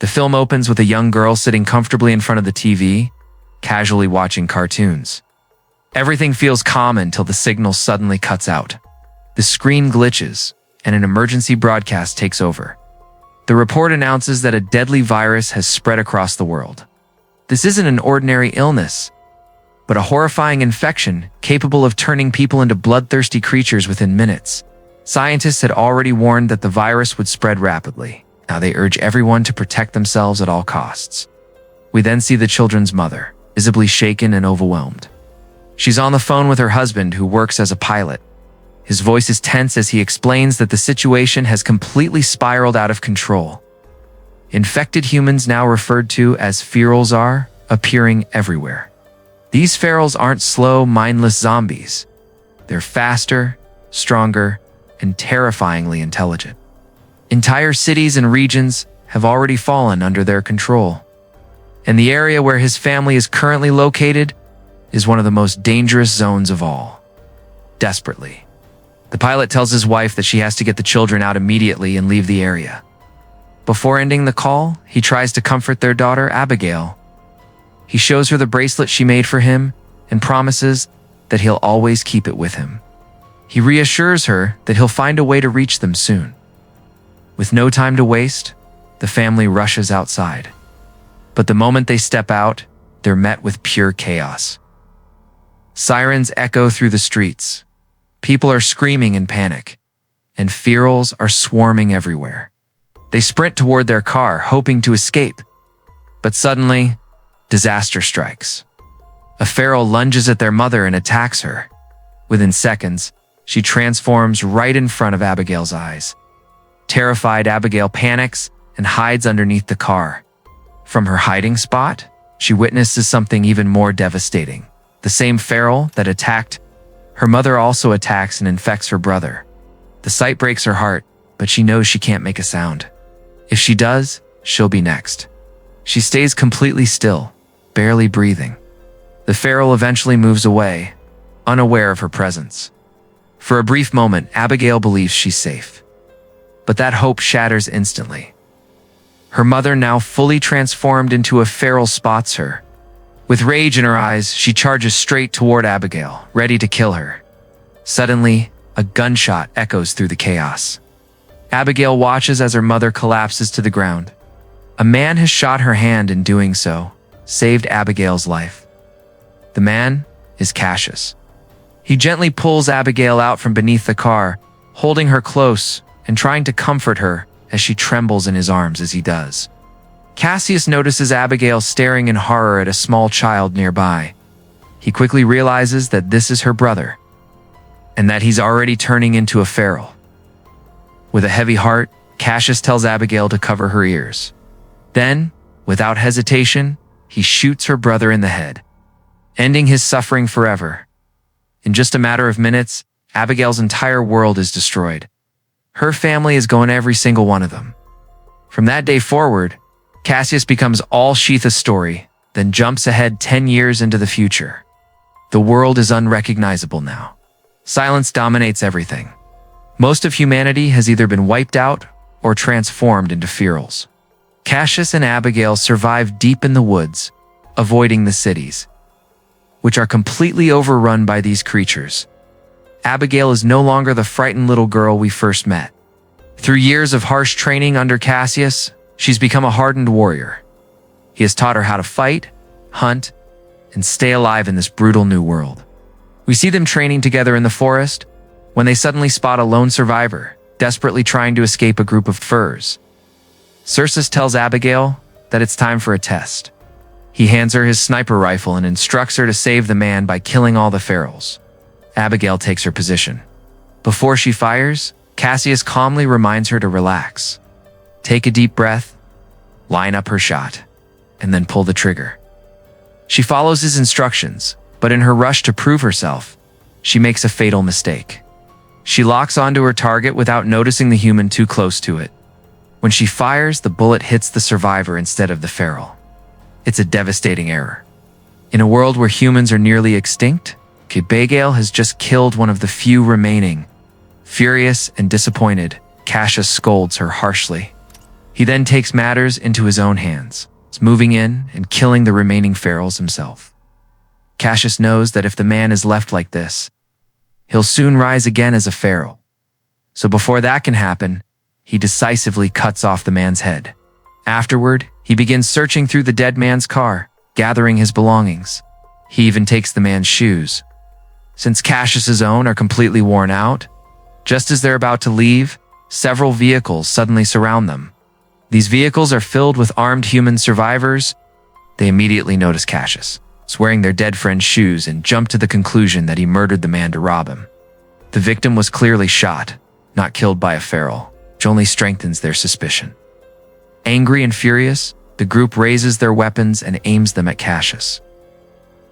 The film opens with a young girl sitting comfortably in front of the TV, casually watching cartoons. Everything feels calm until the signal suddenly cuts out. The screen glitches, and an emergency broadcast takes over. The report announces that a deadly virus has spread across the world. This isn't an ordinary illness, but a horrifying infection capable of turning people into bloodthirsty creatures within minutes. Scientists had already warned that the virus would spread rapidly. Now they urge everyone to protect themselves at all costs. We then see the children's mother, visibly shaken and overwhelmed. She's on the phone with her husband, who works as a pilot. His voice is tense as he explains that the situation has completely spiraled out of control. Infected humans, now referred to as ferals, are appearing everywhere. These ferals aren't slow, mindless zombies. They're faster, stronger, and terrifyingly intelligent. Entire cities and regions have already fallen under their control. And the area where his family is currently located is one of the most dangerous zones of all. Desperately, the pilot tells his wife that she has to get the children out immediately and leave the area. Before ending the call, he tries to comfort their daughter, Abigail. He shows her the bracelet she made for him and promises that he'll always keep it with him. He reassures her that he'll find a way to reach them soon. With no time to waste, the family rushes outside. But the moment they step out, they're met with pure chaos. Sirens echo through the streets. People are screaming in panic, and ferals are swarming everywhere. They sprint toward their car, hoping to escape. But suddenly, disaster strikes. A feral lunges at their mother and attacks her. Within seconds, she transforms right in front of Abigail's eyes. Terrified, Abigail panics and hides underneath the car. From her hiding spot, she witnesses something even more devastating. The same feral that attacked her mother also attacks and infects her brother. The sight breaks her heart, but she knows she can't make a sound. If she does, she'll be next. She stays completely still, barely breathing. The feral eventually moves away, unaware of her presence. For a brief moment, Abigail believes she's safe. But that hope shatters instantly. Her mother, now fully transformed into a feral, spots her. With rage in her eyes, she charges straight toward Abigail, ready to kill her. Suddenly, a gunshot echoes through the chaos. Abigail watches as her mother collapses to the ground. A man has shot her hand, and doing so, saved Abigail's life. The man is Cassius. He gently pulls Abigail out from beneath the car, holding her close and trying to comfort her as she trembles in his arms as he does. Cassius notices Abigail staring in horror at a small child nearby. He quickly realizes that this is her brother, and that he's already turning into a feral. With a heavy heart, Cassius tells Abigail to cover her ears. Then, without hesitation, he shoots her brother in the head, ending his suffering forever. In just a matter of minutes, Abigail's entire world is destroyed. Her family is gone, every single one of them. From that day forward, Cassius becomes all Sheetha's story, then jumps ahead 10 years into the future. The world is unrecognizable now. Silence dominates everything. Most of humanity has either been wiped out or transformed into ferals. Cassius and Abigail survive deep in the woods, avoiding the cities, which are completely overrun by these creatures. Abigail is no longer the frightened little girl we first met. Through years of harsh training under Cassius, she's become a hardened warrior. He has taught her how to fight, hunt, and stay alive in this brutal new world. We see them training together in the forest when they suddenly spot a lone survivor, desperately trying to escape a group of furs. Circe tells Abigail that it's time for a test. He hands her his sniper rifle and instructs her to save the man by killing all the ferals. Abigail takes her position. Before she fires, Cassius calmly reminds her to relax. Take a deep breath, line up her shot, and then pull the trigger. She follows his instructions, but in her rush to prove herself, she makes a fatal mistake. She locks onto her target without noticing the human too close to it. When she fires, the bullet hits the survivor instead of the feral. It's a devastating error. In a world where humans are nearly extinct, Abigail has just killed one of the few remaining. Furious and disappointed, Cassius scolds her harshly. He then takes matters into his own hands, moving in and killing the remaining pharaohs himself. Cassius knows that if the man is left like this, he'll soon rise again as a pharaoh. So before that can happen, he decisively cuts off the man's head. Afterward, he begins searching through the dead man's car, gathering his belongings. He even takes the man's shoes. Since Cassius's own are completely worn out, just as they're about to leave, several vehicles suddenly surround them. These vehicles are filled with armed human survivors. They immediately notice Cassius, wearing their dead friend's shoes, and jump to the conclusion that he murdered the man to rob him. The victim was clearly shot, not killed by a pharaoh, which only strengthens their suspicion. Angry and furious, the group raises their weapons and aims them at Cassius.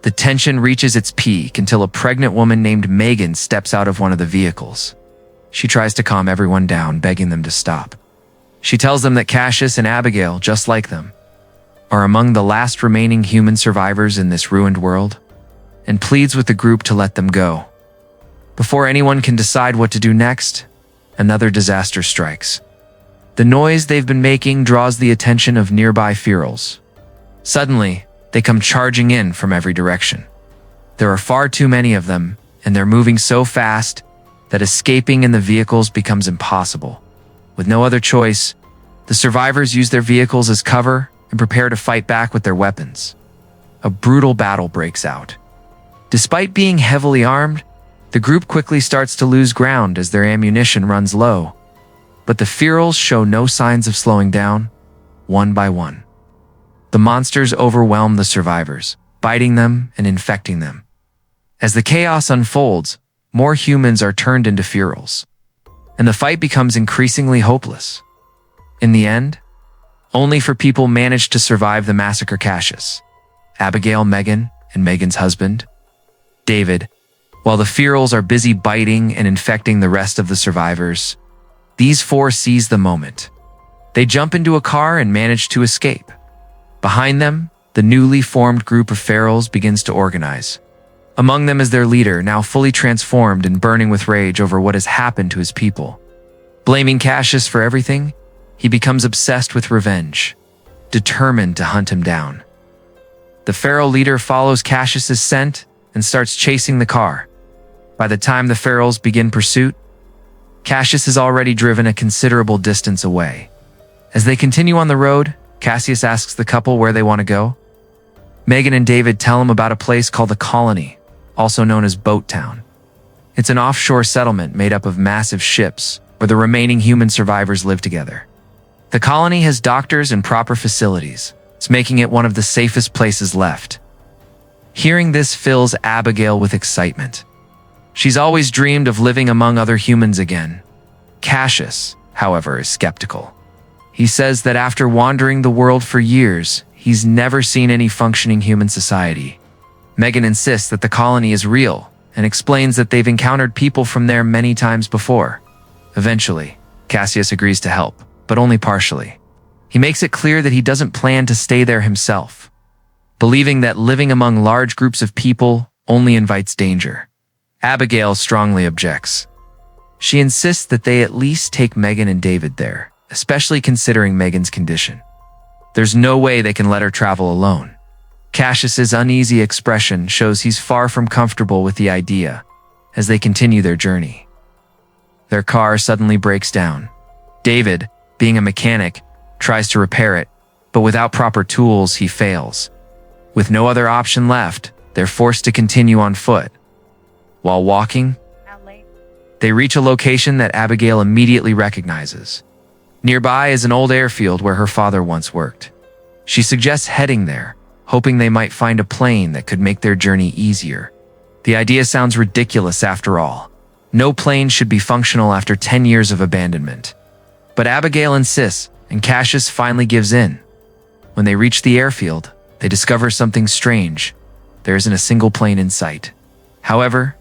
The tension reaches its peak until a pregnant woman named Megan steps out of one of the vehicles. She tries to calm everyone down, begging them to stop. She tells them that Cassius and Abigail, just like them, are among the last remaining human survivors in this ruined world, and pleads with the group to let them go. Before anyone can decide what to do next, another disaster strikes. The noise they've been making draws the attention of nearby pharaohs. Suddenly, they come charging in from every direction. There are far too many of them, and they're moving so fast that escaping in the vehicles becomes impossible. With no other choice, the survivors use their vehicles as cover and prepare to fight back with their weapons. A brutal battle breaks out. Despite being heavily armed, the group quickly starts to lose ground as their ammunition runs low. But the pharaohs show no signs of slowing down, one by one. The monsters overwhelm the survivors, biting them and infecting them. As the chaos unfolds, more humans are turned into pharaohs, and the fight becomes increasingly hopeless. In the end, only 4 people manage to survive the massacre: Cassius, Abigail, Megan, and Megan's husband, David. While the pharaohs are busy biting and infecting the rest of the survivors, these 4 seize the moment. They jump into a car and manage to escape. Behind them, the newly formed group of pharaohs begins to organize. Among them is their leader, now fully transformed and burning with rage over what has happened to his people. Blaming Cassius for everything, he becomes obsessed with revenge, determined to hunt him down. The pharaoh leader follows Cassius's scent and starts chasing the car. By the time the pharaohs begin pursuit, Cassius has already driven a considerable distance away. As they continue on the road, Cassius asks the couple where they want to go. Megan and David tell him about a place called the Colony, also known as Boat Town. It's an offshore settlement made up of massive ships where the remaining human survivors live together. The colony has doctors and proper facilities. It's making it one of the safest places left. Hearing this fills Abigail with excitement. She's always dreamed of living among other humans again. Cassius, however, is skeptical. He says that after wandering the world for years, he's never seen any functioning human society. Megan insists that the colony is real and explains that they've encountered people from there many times before. Eventually, Cassius agrees to help, but only partially. He makes it clear that he doesn't plan to stay there himself, believing that living among large groups of people only invites danger. Abigail strongly objects. She insists that they at least take Megan and David there, especially considering Megan's condition. There's no way they can let her travel alone. Cassius's uneasy expression shows he's far from comfortable with the idea as they continue their journey. Their car suddenly breaks down. David, being a mechanic, tries to repair it, but without proper tools, he fails. With no other option left, they're forced to continue on foot. While walking, they reach a location that Abigail immediately recognizes. Nearby is an old airfield where her father once worked. She suggests heading there, hoping they might find a plane that could make their journey easier. The idea sounds ridiculous after all. No plane should be functional after 10 years of abandonment. But Abigail insists, and Cassius finally gives in. When they reach the airfield, they discover something strange. There isn't a single plane in sight. However,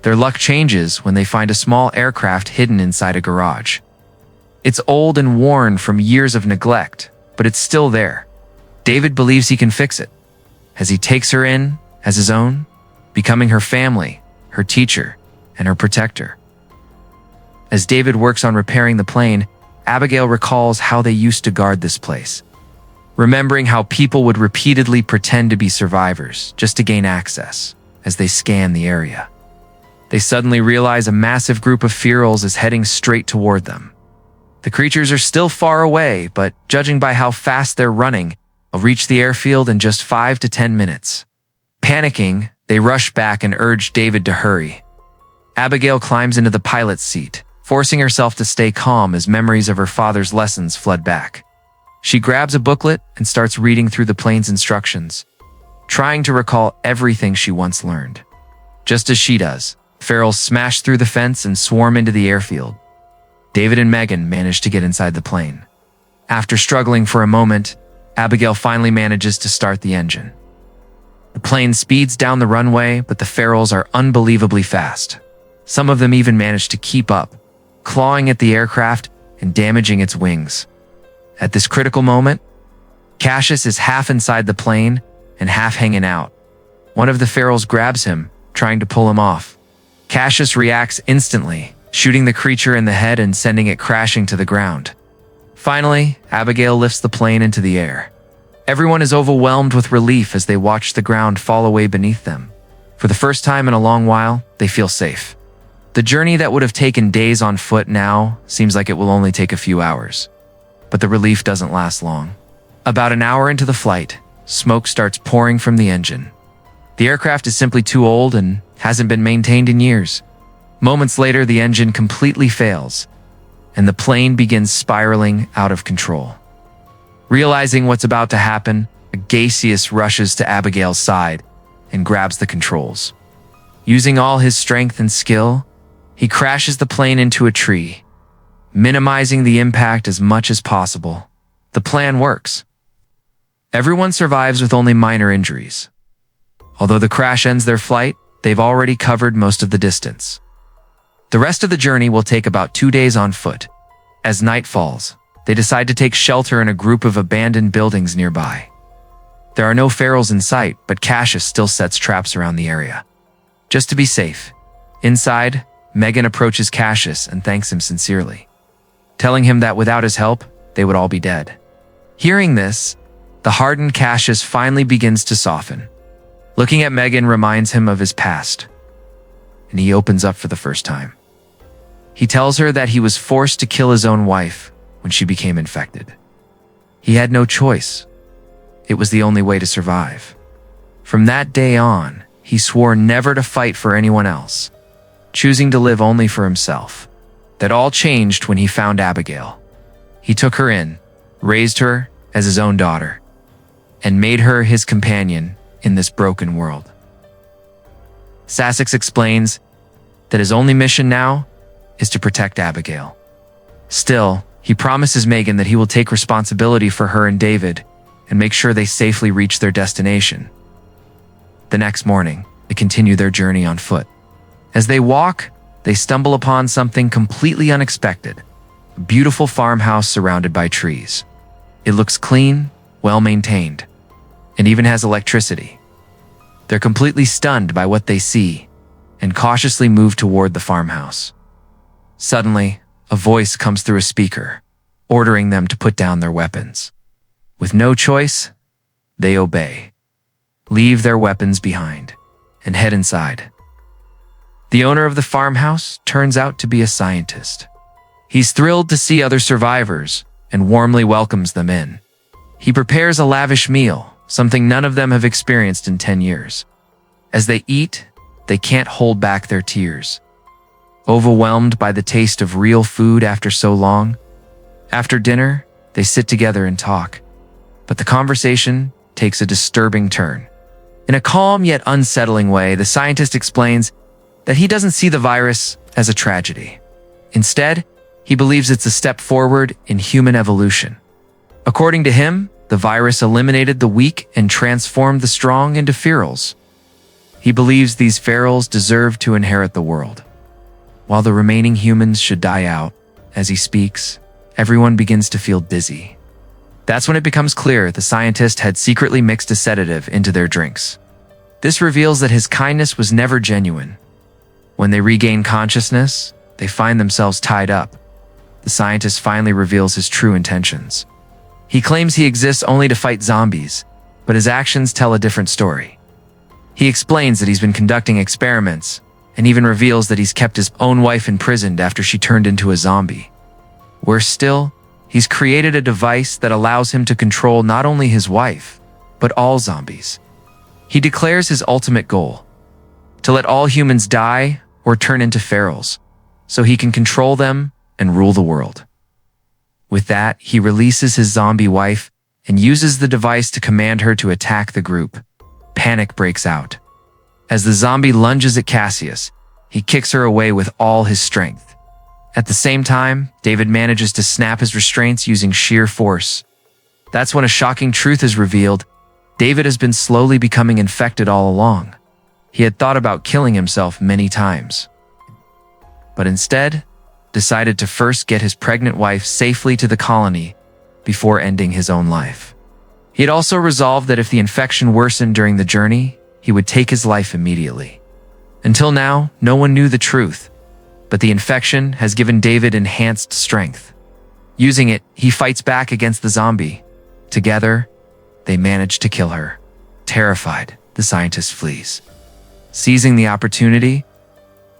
their luck changes when they find a small aircraft hidden inside a garage. It's old and worn from years of neglect, but it's still there. David believes he can fix it, as he takes her in as his own, becoming her family, her teacher, and her protector. As David works on repairing the plane, Abigail recalls how they used to guard this place, remembering how people would repeatedly pretend to be survivors just to gain access as they scan the area. They suddenly realize a massive group of ferals is heading straight toward them. The creatures are still far away, but judging by how fast they're running, they'll reach the airfield in just 5 to 10 minutes. Panicking, they rush back and urge David to hurry. Abigail climbs into the pilot's seat, forcing herself to stay calm as memories of her father's lessons flood back. She grabs a booklet and starts reading through the plane's instructions, trying to recall everything she once learned. Just as she does, ferals smash through the fence and swarm into the airfield. David and Megan manage to get inside the plane. After struggling for a moment, Abigail finally manages to start the engine. The plane speeds down the runway, but the ferals are unbelievably fast. Some of them even manage to keep up, clawing at the aircraft and damaging its wings. At this critical moment, Cassius is half inside the plane and half hanging out. One of the ferals grabs him, trying to pull him off. Cassius reacts instantly, shooting the creature in the head and sending it crashing to the ground. Finally, Abigail lifts the plane into the air. Everyone is overwhelmed with relief as they watch the ground fall away beneath them. For the first time in a long while, they feel safe. The journey that would have taken days on foot now seems like it will only take a few hours. But the relief doesn't last long. About an hour into the flight, smoke starts pouring from the engine. The aircraft is simply too old and hasn't been maintained in years. Moments later, the engine completely fails, and the plane begins spiraling out of control. Realizing what's about to happen, Agassiz rushes to Abigail's side and grabs the controls. Using all his strength and skill, he crashes the plane into a tree, minimizing the impact as much as possible. The plan works. Everyone survives with only minor injuries. Although the crash ends their flight, they've already covered most of the distance. The rest of the journey will take about 2 days on foot. As night falls, they decide to take shelter in a group of abandoned buildings nearby. There are no ferals in sight, but Cassius still sets traps around the area. Just to be safe, inside, Megan approaches Cassius and thanks him sincerely, telling him that without his help, they would all be dead. Hearing this, the hardened Cassius finally begins to soften. Looking at Megan reminds him of his past, and he opens up for the first time. He tells her that he was forced to kill his own wife when she became infected. He had no choice. It was the only way to survive. From that day on, he swore never to fight for anyone else, choosing to live only for himself. That all changed when he found Abigail. He took her in, raised her as his own daughter, and made her his companion in this broken world. Sussex explains that his only mission now is to protect Abigail. Still, he promises Megan that he will take responsibility for her and David and make sure they safely reach their destination. The next morning, they continue their journey on foot. As they walk, they stumble upon something completely unexpected: a beautiful farmhouse surrounded by trees. It looks clean, well-maintained, and even has electricity. They're completely stunned by what they see and cautiously move toward the farmhouse. Suddenly, a voice comes through a speaker, ordering them to put down their weapons. With no choice, they obey, leave their weapons behind, and head inside. The owner of the farmhouse turns out to be a scientist. He's thrilled to see other survivors and warmly welcomes them in. He prepares a lavish meal, something none of them have experienced in 10 years. As they eat, they can't hold back their tears, overwhelmed by the taste of real food after so long. After dinner, they sit together and talk, but the conversation takes a disturbing turn. In a calm yet unsettling way, the scientist explains that he doesn't see the virus as a tragedy. Instead, he believes it's a step forward in human evolution. According to him, the virus eliminated the weak and transformed the strong into ferals. He believes these ferals deserve to inherit the world, while the remaining humans should die out. As he speaks, everyone begins to feel dizzy. That's when it becomes clear the scientist had secretly mixed a sedative into their drinks. This reveals that his kindness was never genuine. When they regain consciousness, they find themselves tied up, the scientist finally reveals his true intentions. He claims he exists only to fight zombies, but his actions tell a different story. He explains that he's been conducting experiments, and even reveals that he's kept his own wife imprisoned after she turned into a zombie. Worse still, he's created a device that allows him to control not only his wife, but all zombies. He declares his ultimate goal: to let all humans die or turn into ferals, so he can control them and rule the world. With that, he releases his zombie wife and uses the device to command her to attack the group. Panic breaks out. As the zombie lunges at Cassius, he kicks her away with all his strength. At the same time, David manages to snap his restraints using sheer force. That's when a shocking truth is revealed. David has been slowly becoming infected all along. He had thought about killing himself many times, but instead decided to first get his pregnant wife safely to the colony before ending his own life. He had also resolved that if the infection worsened during the journey, he would take his life immediately. Until now, no one knew the truth, but the infection has given David enhanced strength. Using it, he fights back against the zombie. Together, they manage to kill her. Terrified, the scientist flees. Seizing the opportunity,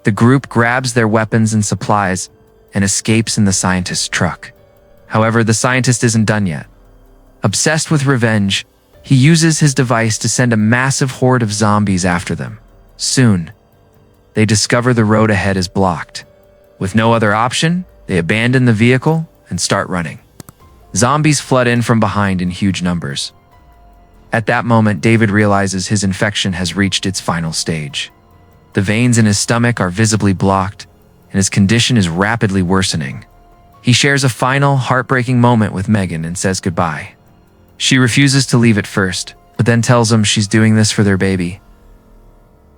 the group grabs their weapons and supplies and escapes in the scientist's truck. However, the scientist isn't done yet. Obsessed with revenge, he uses his device to send a massive horde of zombies after them. Soon, they discover the road ahead is blocked. With no other option, they abandon the vehicle and start running. Zombies flood in from behind in huge numbers. At that moment, David realizes his infection has reached its final stage. The veins in his stomach are visibly blocked, and his condition is rapidly worsening. He shares a final, heartbreaking moment with Megan and says goodbye. She refuses to leave at first, but then tells him she's doing this for their baby.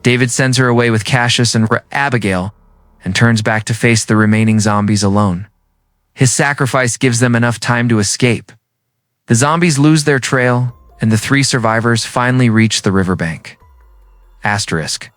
David sends her away with Cassius and Abigail and turns back to face the remaining zombies alone. His sacrifice gives them enough time to escape. The zombies lose their trail, and the 3 survivors finally reach the riverbank. Asterisk.